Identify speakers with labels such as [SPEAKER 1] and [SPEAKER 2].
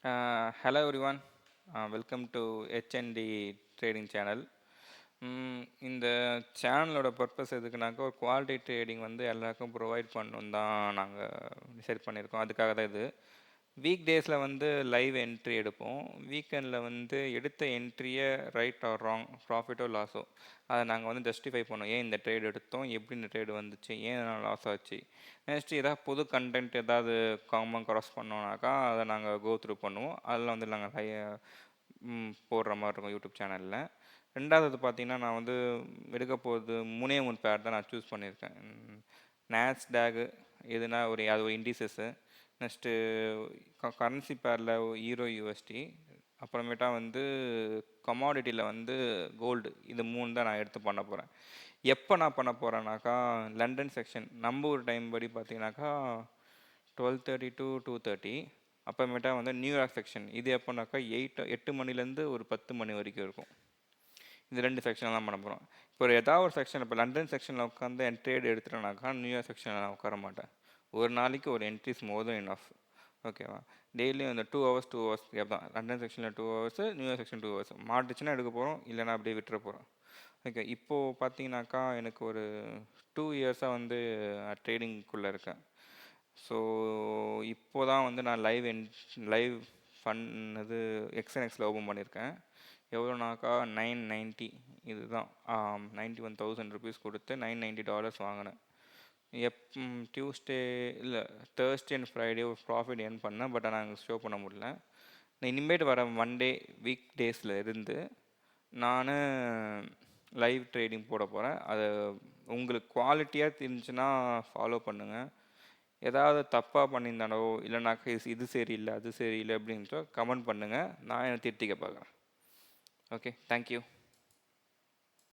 [SPEAKER 1] Hello everyone, welcome to HND trading channel. இந்த சேனலோட purpose எதுக்குனாக்கா ஒரு குவாலிட்டி ட்ரேடிங் வந்து எல்லாருக்கும் ப்ரொவைட் பண்ணணும் தான் நாங்கள் டிசைட் பண்ணியிருக்கோம். அதுக்காக தான் இது. வீக் டேஸில் வந்து லைவ் என்ட்ரி எடுப்போம். வீக்கெண்டில் வந்து எடுத்த என்ட்ரியை ரைட் ஆர் ராங், ப்ராஃபிட்டோ லாஸோ அதை நாங்கள் வந்து ஜஸ்டிஃபை பண்ணோம். ஏன் இந்த ட்ரேட் எடுத்தோம், எப்படி இந்த ட்ரேடு வந்துச்சு, ஏன் லாஸ் ஆச்சு. நெக்ஸ்ட்டு ஏதாவது புது கண்டென்ட் ஏதாவது காமன் க்ராஸ் பண்ணோன்னாக்கா அதை நாங்கள் கோ த்ரூ பண்ணுவோம். அதில் வந்து நாங்கள் போடுற மாதிரி இருக்கும் யூடியூப் சேனலில். ரெண்டாவது பார்த்தீங்கன்னா, நான் வந்து எடுக்க போகிறது 3 பேர் தான் நான் சூஸ் பண்ணியிருக்கேன். நாஸ்டாக் எதுனா அது ஒரு இண்டிசஸ்ஸு. நெக்ஸ்ட்டு கரன்சி பேரில் ஈரோ யூஎஸ்டி, அப்புறமேட்டா வந்து கமாடிட்டியில் வந்து கோல்டு. இது 3 தான் நான் எடுத்து பண்ண போகிறேன். எப்போ நான் பண்ண போகிறேன்னாக்கா லண்டன் செக்ஷன் நம்ம ஊர் டைம் படி பார்த்தீங்கன்னாக்கா 12:30 to 2:30. அப்புறமேட்டா வந்து நியூயார்க் செக்ஷன் இது எப்போனாக்கா 8 மணிலேருந்து ஒரு 10 மணி வரைக்கும் இருக்கும். இந்த 2 செக்ஷன் தான் பண்ண போகிறோம். இப்போ ஏதாவது ஒரு செக்ஷன், இப்போ லண்டன் செக்ஷனில் உட்காந்து என் ட்ரேட் எடுத்துட்டேனாக்கா நியூயார்க் செக்ஷனில் நான் உட்கார மாட்டேன். ஒரு நாளைக்கு ஒரு என்ட்ரிஸ் மோர் தென் இனஃப். ஓகேவா? டெய்லியும் இந்த 2 hours 2 hours கேப் தான். லண்டன் செக்ஷனில் 2 hours, நியூயார்க் செக்ஷன் 2 hours. மாட்டுச்சுன்னா எடுக்க போகிறோம், இல்லைனா அப்படியே விட்டுற போகிறோம். ஓகே, இப்போது பார்த்தீங்கன்னாக்கா எனக்கு ஒரு 2 இயர்ஸாக வந்து ட்ரேடிங்குள்ளே இருக்கேன். ஸோ இப்போ தான் வந்து நான் லைவ் ஃபண்ட் எக்ஸ்என்எக்ஸில் ஓப்பன் பண்ணியிருக்கேன். எவ்வளோனாக்கா $990. இதுதான் $91,000 கொடுத்து $990 வாங்கினேன். டியூஸ்டே இல்லை தேர்ஸ்டே அண்ட் ஃப்ரைடே ஒரு ப்ராஃபிட் ஏர்ன் பண்ணேன். பட் ஆனால் ஷோ பண்ண முடியல. இனிமேட்டு வர மண்டே வீக் டேஸில் இருந்து நான் லைவ் ட்ரேடிங் போட போகிறேன். அது உங்களுக்கு குவாலிட்டியாக தெரிஞ்சுன்னா ஃபாலோ பண்ணுங்கள். ஏதாவது தப்பாக பண்ணியிருந்தானோ இல்லைனாக்கா இது சரியில்லை அது சரியில்லை அப்படின்ட்டு கமெண்ட் பண்ணுங்கள். நான் என்னை திருத்திக்க பார்க்குறேன். Okay, thank you.